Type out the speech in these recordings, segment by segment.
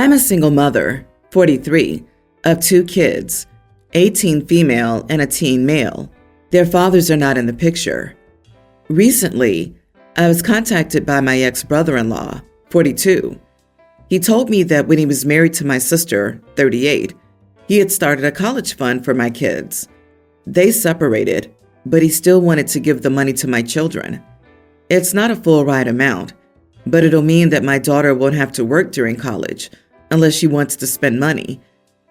I'm a single mother, 43, of 2 kids, 18 female and a teen male. Their fathers are not in the picture. Recently, I was contacted by my ex-brother-in-law, 42. He told me that when he was married to my sister, 38, he had started a college fund for my kids. They separated, but he still wanted to give the money to my children. It's not a full ride amount, but it'll mean that my daughter won't have to work during college unless she wants to spend money,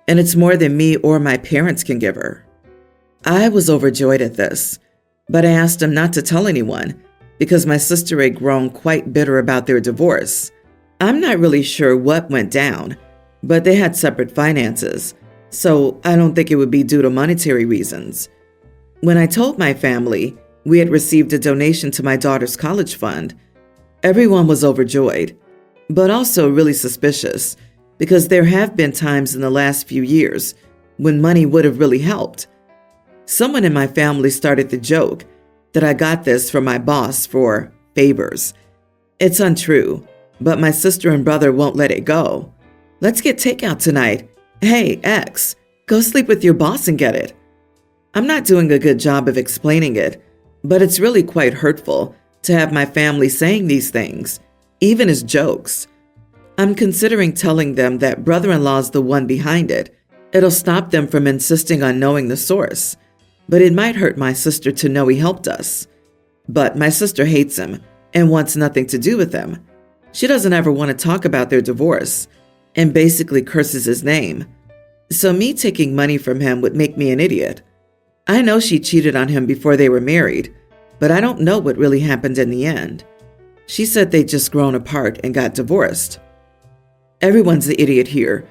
and it's more than me or my parents can give her. I was overjoyed at this, but I asked him not to tell anyone because my sister had grown quite bitter about their divorce. I'm not really sure what went down, but they had separate finances, so I don't think it would be due to monetary reasons. When I told my family we had received a donation to my daughter's college fund, everyone was overjoyed, but also really suspicious because there have been times in the last few years when money would have really helped. Someone in my family started the joke that I got this from my boss for favors. It's untrue, but my sister and brother won't let it go. Let's get takeout tonight. Hey, X, go sleep with your boss and get it. I'm not doing a good job of explaining it, but it's really quite hurtful to have my family saying these things, even as jokes. I'm considering telling them that brother-in-law's the one behind it. It'll stop them from insisting on knowing the source, but it might hurt my sister to know he helped us. But my sister hates him and wants nothing to do with him. She doesn't ever want to talk about their divorce and basically curses his name. So me taking money from him would make me an idiot. I know she cheated on him before they were married, but I don't know what really happened in the end. She said they'd just grown apart and got divorced. Everyone's the idiot here.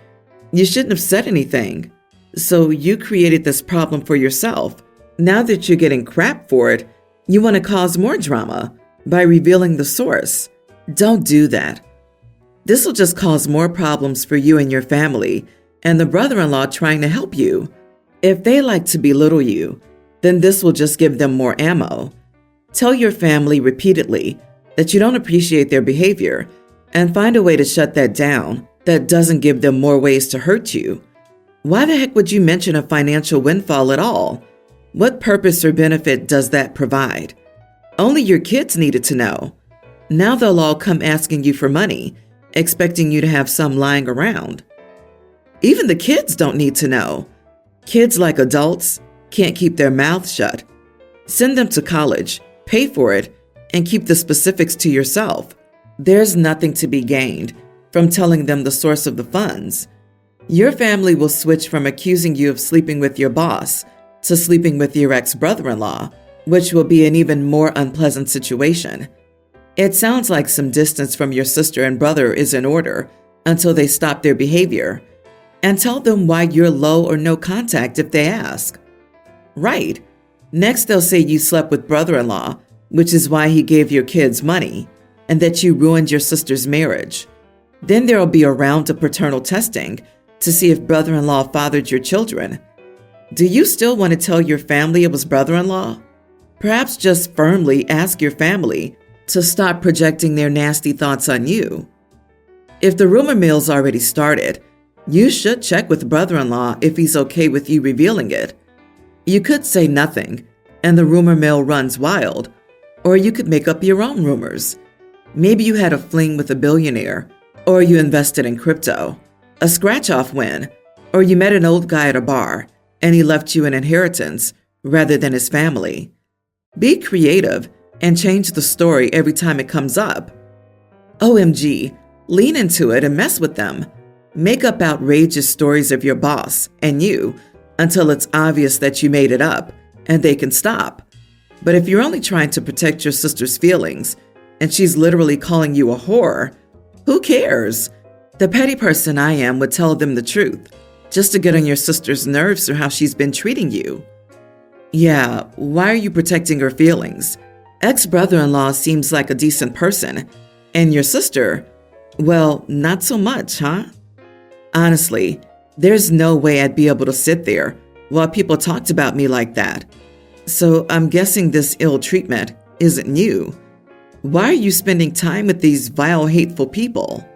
You shouldn't have said anything. So you created this problem for yourself. Now that you're getting crap for it, you want to cause more drama by revealing the source. Don't do that. This will just cause more problems for you and your family and the brother-in-law trying to help you. If they like to belittle you, then this will just give them more ammo. Tell your family repeatedly that you don't appreciate their behavior and find a way to shut that down that doesn't give them more ways to hurt you. Why the heck would you mention a financial windfall at all? What purpose or benefit does that provide? Only your kids needed to know. Now they'll all come asking you for money, expecting you to have some lying around. Even the kids don't need to know. Kids, like adults, can't keep their mouths shut. Send them to college, pay for it, and keep the specifics to yourself. There's nothing to be gained from telling them the source of the funds. Your family will switch from accusing you of sleeping with your boss to sleeping with your ex-brother-in-law, which will be an even more unpleasant situation. It sounds like some distance from your sister and brother is in order until they stop their behavior, and tell them why you're low or no contact if they ask. Right. Next, they'll say you slept with brother-in-law, which is why he gave your kids money, and that you ruined your sister's marriage. Then there'll be a round of paternal testing to see if brother-in-law fathered your children. Do you still want to tell your family it was brother-in-law? Perhaps just firmly ask your family to stop projecting their nasty thoughts on you. If the rumor mill's already started, you should check with brother-in-law if he's okay with you revealing it. You could say nothing, and the rumor mill runs wild, or you could make up your own rumors. Maybe you had a fling with a billionaire, or you invested in crypto, a scratch-off win, or you met an old guy at a bar, and he left you an inheritance rather than his family. Be creative and change the story every time it comes up. OMG, lean into it and mess with them. Make up outrageous stories of your boss and you until it's obvious that you made it up and they can stop. But if you're only trying to protect your sister's feelings and she's literally calling you a whore, who cares? The petty person I am would tell them the truth, just to get on your sister's nerves for how she's been treating you. Yeah, why are you protecting her feelings? Ex-brother-in-law seems like a decent person, and your sister, well, not so much, huh? Honestly, there's no way I'd be able to sit there while people talked about me like that. So I'm guessing this ill treatment isn't new. Why are you spending time with these vile, hateful people?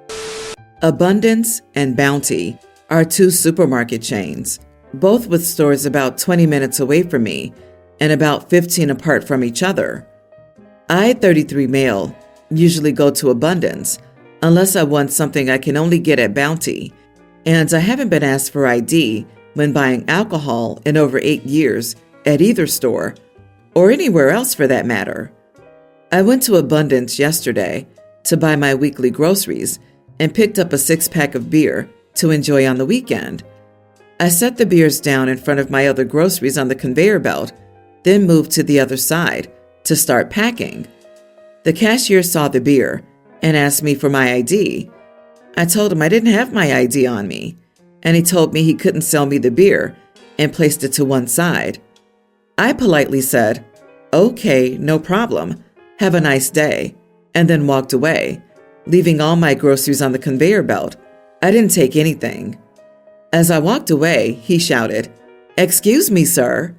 Abundance and Bounty are two supermarket chains, both with stores about 20 minutes away from me and about 15 apart from each other. I, 33 male, usually go to Abundance unless I want something I can only get at Bounty, and I haven't been asked for ID when buying alcohol in over 8 years at either store, or anywhere else for that matter. I went to Abundance yesterday to buy my weekly groceries and picked up a 6-pack of beer to enjoy on the weekend. I set the beers down in front of my other groceries on the conveyor belt, then moved to the other side to start packing. The cashier saw the beer and asked me for my ID. I told him I didn't have my ID on me, and he told me he couldn't sell me the beer and placed it to one side. I politely said, "Okay, no problem. Have a nice day," and then walked away, leaving all my groceries on the conveyor belt. I didn't take anything. As I walked away, he shouted, "Excuse me, sir,"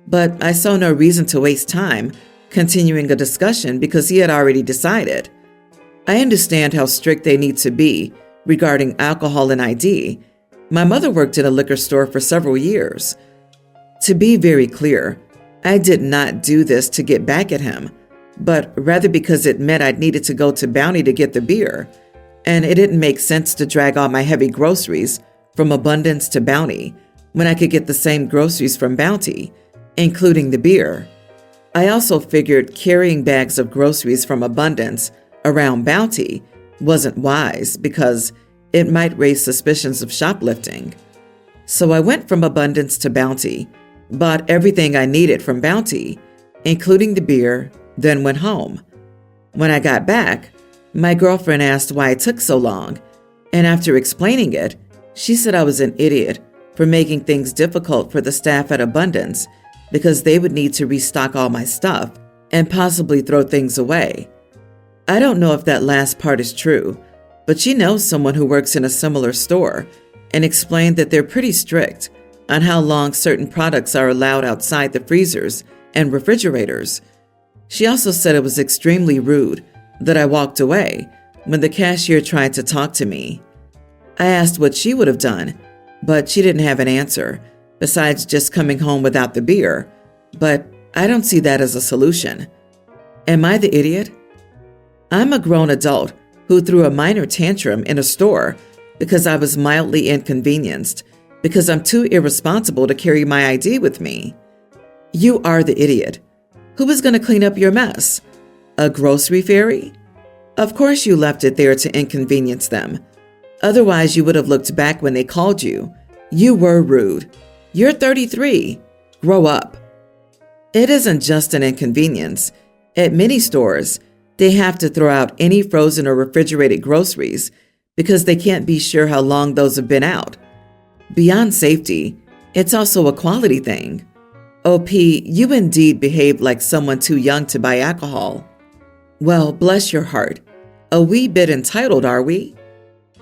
but I saw no reason to waste time continuing a discussion because he had already decided. I understand how strict they need to be regarding alcohol and ID. My mother worked in a liquor store for several years. To be very clear, I did not do this to get back at him, but rather because it meant I'd needed to go to Bounty to get the beer, and it didn't make sense to drag all my heavy groceries from Abundance to Bounty when I could get the same groceries from Bounty, including the beer. I also figured carrying bags of groceries from Abundance around Bounty wasn't wise because it might raise suspicions of shoplifting. So I went from Abundance to Bounty, bought everything I needed from Bounty, including the beer, then went home. When I got back, my girlfriend asked why it took so long, and after explaining it, she said I was an idiot for making things difficult for the staff at Abundance because they would need to restock all my stuff and possibly throw things away. I don't know if that last part is true, but she knows someone who works in a similar store and explained that they're pretty strict on how long certain products are allowed outside the freezers and refrigerators. She also said it was extremely rude that I walked away when the cashier tried to talk to me. I asked what she would have done, but she didn't have an answer, besides just coming home without the beer, but I don't see that as a solution. Am I the idiot? I'm a grown adult who threw a minor tantrum in a store because I was mildly inconvenienced because I'm too irresponsible to carry my ID with me. You are the idiot. Who is going to clean up your mess? A grocery fairy? Of course you left it there to inconvenience them. Otherwise you would have looked back when they called you. You were rude. You're 33. Grow up. It isn't just an inconvenience. At many stores, they have to throw out any frozen or refrigerated groceries because they can't be sure how long those have been out. Beyond safety, it's also a quality thing. OP, you indeed behaved like someone too young to buy alcohol. Well, bless your heart. A wee bit entitled, are we?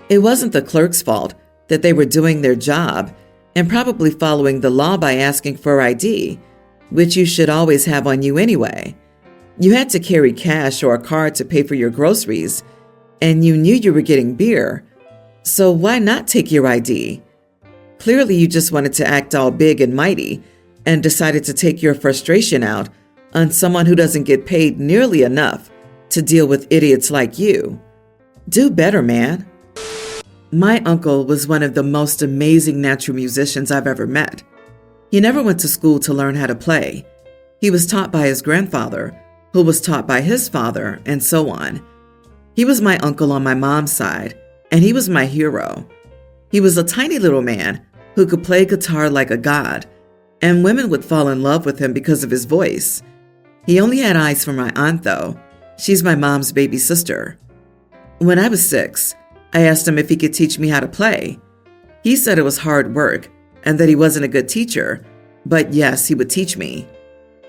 It wasn't the clerk's fault that they were doing their job and probably following the law by asking for ID, which you should always have on you anyway. You had to carry cash or a card to pay for your groceries, and you knew you were getting beer, so why not take your ID? Clearly you just wanted to act all big and mighty and decided to take your frustration out on someone who doesn't get paid nearly enough to deal with idiots like you. Do better, man. My uncle was one of the most amazing natural musicians I've ever met. He never went to school to learn how to play. He was taught by his grandfather, who was taught by his father, and so on. He was my uncle on my mom's side, and he was my hero. He was a tiny little man who could play guitar like a god, and women would fall in love with him because of his voice. He only had eyes for my aunt, though. She's my mom's baby sister. When I was 6, I asked him if he could teach me how to play. He said it was hard work and that he wasn't a good teacher, but yes, he would teach me.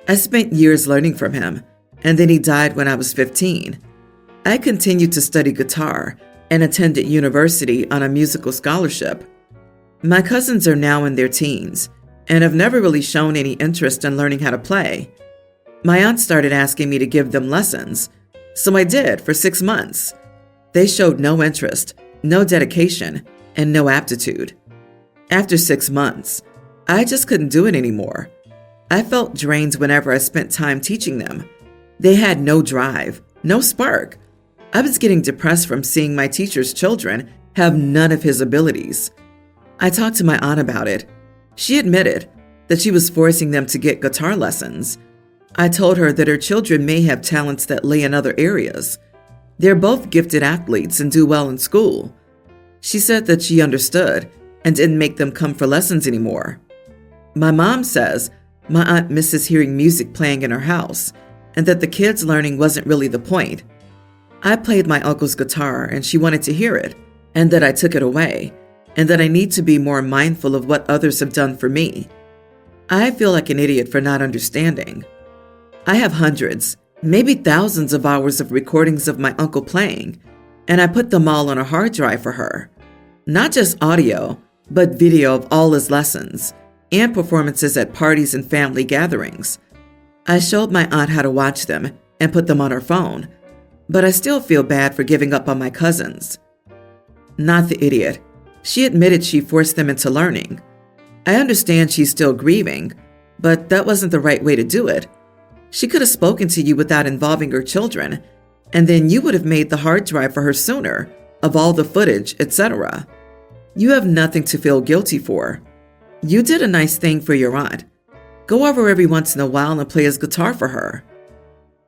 I spent years learning from him, and then he died when I was 15. I continued to study guitar and attended university on a musical scholarship. My cousins are now in their teens and have never really shown any interest in learning how to play. My aunt started asking me to give them lessons, so I did for 6 months. They showed no interest no dedication, and no aptitude. After 6 months, I just couldn't do it anymore. I felt drained whenever I spent time teaching them. They had no drive, no spark. I was getting depressed from seeing my teacher's children have none of his abilities. I talked to my aunt about it. She admitted that she was forcing them to get guitar lessons. I told her that her children may have talents that lay in other areas. They're both gifted athletes and do well in school. She said that she understood and didn't make them come for lessons anymore. My mom says my aunt misses hearing music playing in her house and that the kids learning wasn't really the point. I played my uncle's guitar and she wanted to hear it, and that I took it away, and that I need to be more mindful of what others have done for me. I feel like an idiot for not understanding. I have hundreds, maybe thousands of hours of recordings of my uncle playing, and I put them all on a hard drive for her. Not just audio, but video of all his lessons and performances at parties and family gatherings. I showed my aunt how to watch them and put them on her phone, but I still feel bad for giving up on my cousins. Not the idiot. She admitted she forced them into learning. I understand she's still grieving, but that wasn't the right way to do it. She could have spoken to you without involving her children, and then you would have made the hard drive for her sooner, of all the footage, etc. You have nothing to feel guilty for. You did a nice thing for your aunt. Go over every once in a while and play his guitar for her.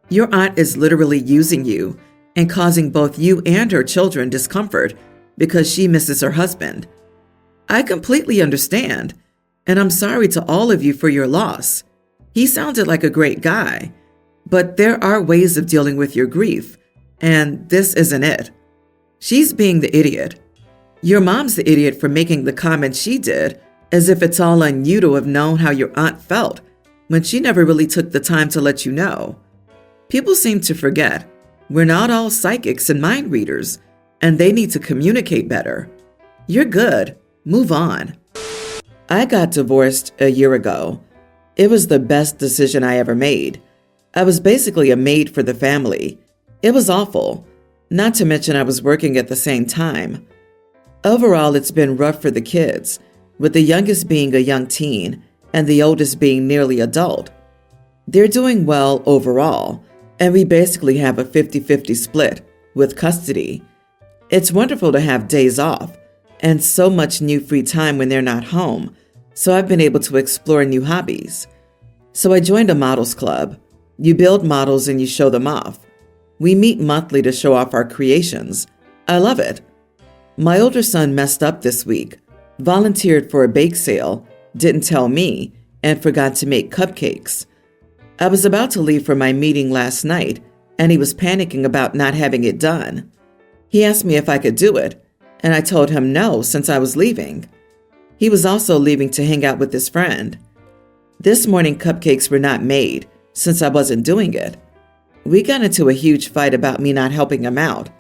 Your aunt is literally using you and causing both you and her children discomfort because she misses her husband. I completely understand, and I'm sorry to all of you for your loss. He sounded like a great guy, but there are ways of dealing with your grief, and this isn't it. She's being the idiot. Your mom's the idiot for making the comment she did, as if it's all on you to have known how your aunt felt when she never really took the time to let you know. People seem to forget we're not all psychics and mind readers, and they need to communicate better. You're good. Move on. I got divorced a year ago. It was the best decision I ever made. I was basically a maid for the family. It was awful, not to mention I was working at the same time. Overall, it's been rough for the kids, with the youngest being a young teen and the oldest being nearly adult. They're doing well overall, and we basically have a 50-50 split with custody. It's wonderful to have days off and so much new free time when they're not home, so I've been able to explore new hobbies. So I joined a models club. You build models and you show them off. We meet monthly to show off our creations. I love it. My older son messed up this week, volunteered for a bake sale, didn't tell me, and forgot to make cupcakes. I was about to leave for my meeting last night, and he was panicking about not having it done. He asked me if I could do it, and I told him no since I was leaving. He was also leaving to hang out with his friend. This morning, cupcakes were not made since I wasn't doing it. We got into a huge fight about me not helping him out.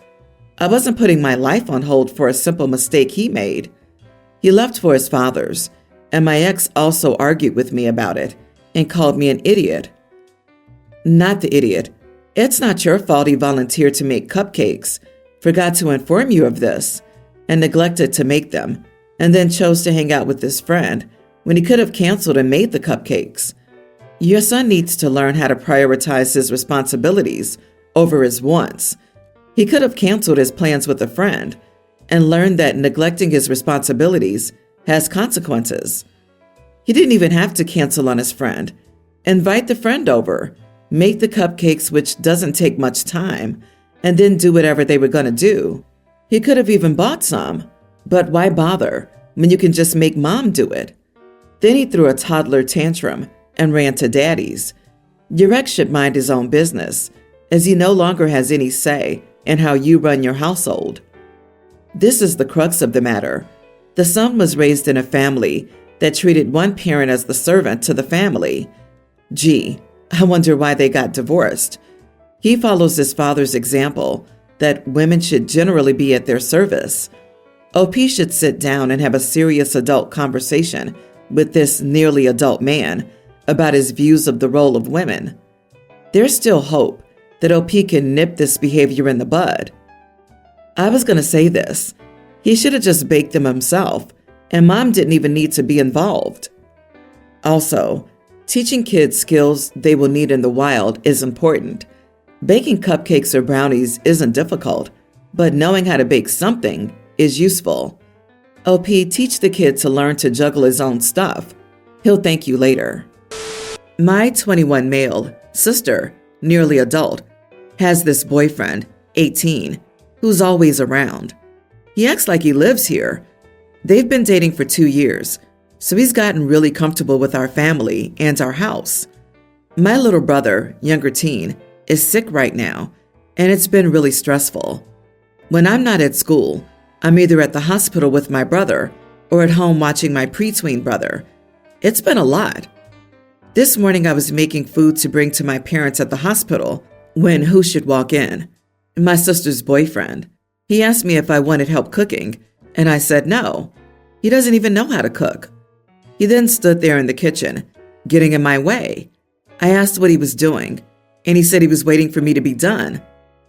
I wasn't putting my life on hold for a simple mistake he made. He left for his father's, and my ex also argued with me about it and called me an idiot. Not the idiot. It's not your fault he volunteered to make cupcakes, forgot to inform you of this, and neglected to make them, and then chose to hang out with his friend when he could have canceled and made the cupcakes. Your son needs to learn how to prioritize his responsibilities over his wants. He could have canceled his plans with a friend and learned that neglecting his responsibilities has consequences. He didn't even have to cancel on his friend. Invite the friend over, make the cupcakes, which doesn't take much time, and then do whatever they were going to do. He could have even bought some, but why bother when you can just make mom do it? Then he threw a toddler tantrum and ran to daddy's. Your ex should mind his own business, as he no longer has any say in how you run your household. This is the crux of the matter. The son was raised in a family that treated one parent as the servant to the family. Gee, I wonder why they got divorced. He follows his father's example that women should generally be at their service. OP should sit down and have a serious adult conversation with this nearly adult man about his views of the role of women. There's still hope that OP can nip this behavior in the bud. I was going to say this. He should have just baked them himself, and Mom didn't even need to be involved. Also, teaching kids skills they will need in the wild is important. Baking cupcakes or brownies isn't difficult, but knowing how to bake something is useful. OP, teach the kid to learn to juggle his own stuff. He'll thank you later. My 21 male sister, nearly adult, has this boyfriend, 18, who's always around. He acts like he lives here. They've been dating for 2 years, so he's gotten really comfortable with our family and our house. My little brother, younger teen, is sick right now, and it's been really stressful. When I'm not at school, I'm either at the hospital with my brother or at home watching my preteen brother. It's been a lot. This morning I was making food to bring to my parents at the hospital when who should walk in? My sister's boyfriend. He asked me if I wanted help cooking, and I said no. He doesn't even know how to cook. He then stood there in the kitchen, getting in my way. I asked what he was doing, and he said he was waiting for me to be done.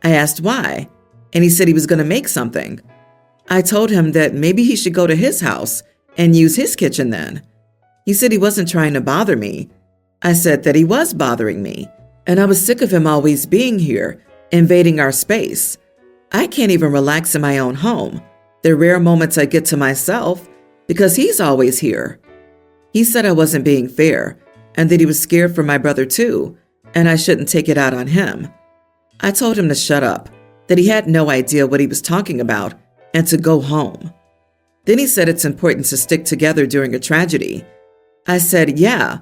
I asked why, and he said he was going to make something. I told him that maybe he should go to his house and use his kitchen then. He said he wasn't trying to bother me. I said that he was bothering me, and I was sick of him always being here, invading our space. I can't even relax in my own home. There are rare moments I get to myself because he's always here. He said I wasn't being fair and that he was scared for my brother too, and I shouldn't take it out on him. I told him to shut up, that he had no idea what he was talking about, and to go home. Then he said it's important to stick together during a tragedy. I said, yeah,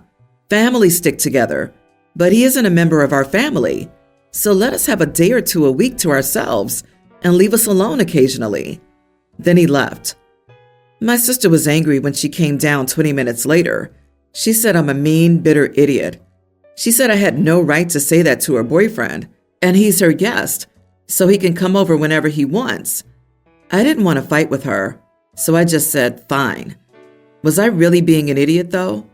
families stick together, but he isn't a member of our family, so let us have a day or two a week to ourselves and leave us alone occasionally. Then he left. My sister was angry when she came down 20 minutes later. She said I'm a mean, bitter idiot. She said I had no right to say that to her boyfriend, and he's her guest, so he can come over whenever he wants. I didn't want to fight with her, so I just said, fine. Was I really being an idiot, though?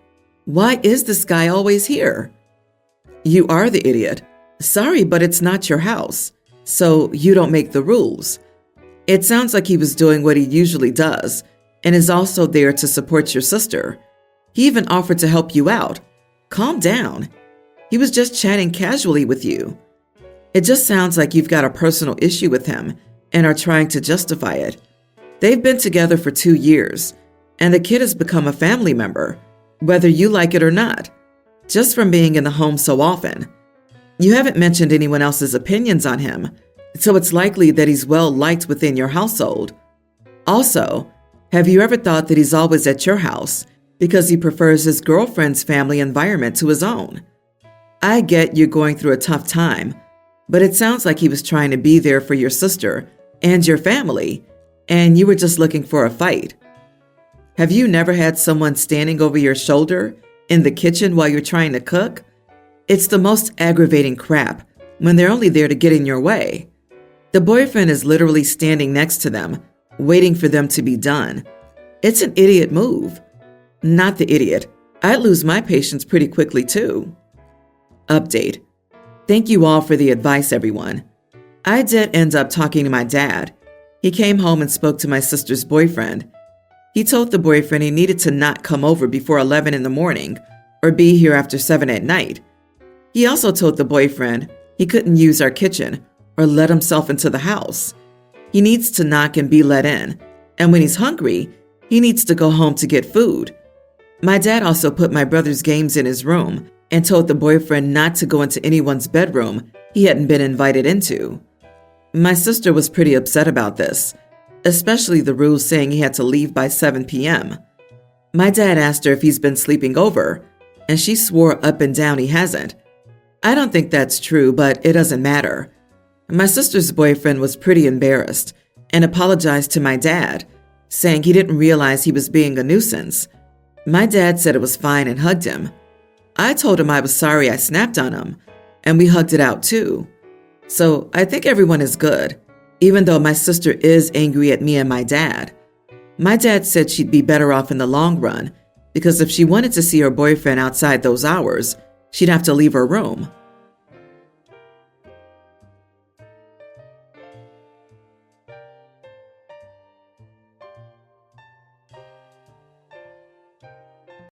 Why is this guy always here? You are the idiot. Sorry, but it's not your house, so you don't make the rules. It sounds like he was doing what he usually does and is also there to support your sister. He even offered to help you out. Calm down. He was just chatting casually with you. It just sounds like you've got a personal issue with him and are trying to justify it. They've been together for 2 years, and the kid has become a family member, whether you like it or not, just from being in the home so often. You haven't mentioned anyone else's opinions on him, so it's likely that he's well liked within your household. Also, have you ever thought that he's always at your house because he prefers his girlfriend's family environment to his own? I get you're going through a tough time, but it sounds like he was trying to be there for your sister and your family, and you were just looking for a fight. Have you never had someone standing over your shoulder in the kitchen while you're trying to cook? It's the most aggravating crap when they're only there to get in your way. The boyfriend is literally standing next to them, waiting for them to be done. It's an idiot move. Not the idiot. I'd lose my patience pretty quickly too. Update. Thank you all for the advice, everyone. I did end up talking to my dad. He came home and spoke to my sister's boyfriend. He told the boyfriend he needed to not come over before 11 in the morning or be here after 7 at night. He also told the boyfriend he couldn't use our kitchen or let himself into the house. He needs to knock and be let in, and when he's hungry, he needs to go home to get food. My dad also put my brother's games in his room and told the boyfriend not to go into anyone's bedroom he hadn't been invited into. My sister was pretty upset about this, especially the rules saying he had to leave by 7 p.m. My dad asked her if he's been sleeping over, and she swore up and down he hasn't. I don't think that's true, but it doesn't matter. My sister's boyfriend was pretty embarrassed and apologized to my dad, saying he didn't realize he was being a nuisance. My dad said it was fine and hugged him. I told him I was sorry I snapped on him, and we hugged it out too. So I think everyone is good, even though my sister is angry at me and my dad. My dad said she'd be better off in the long run because if she wanted to see her boyfriend outside those hours, she'd have to leave her room.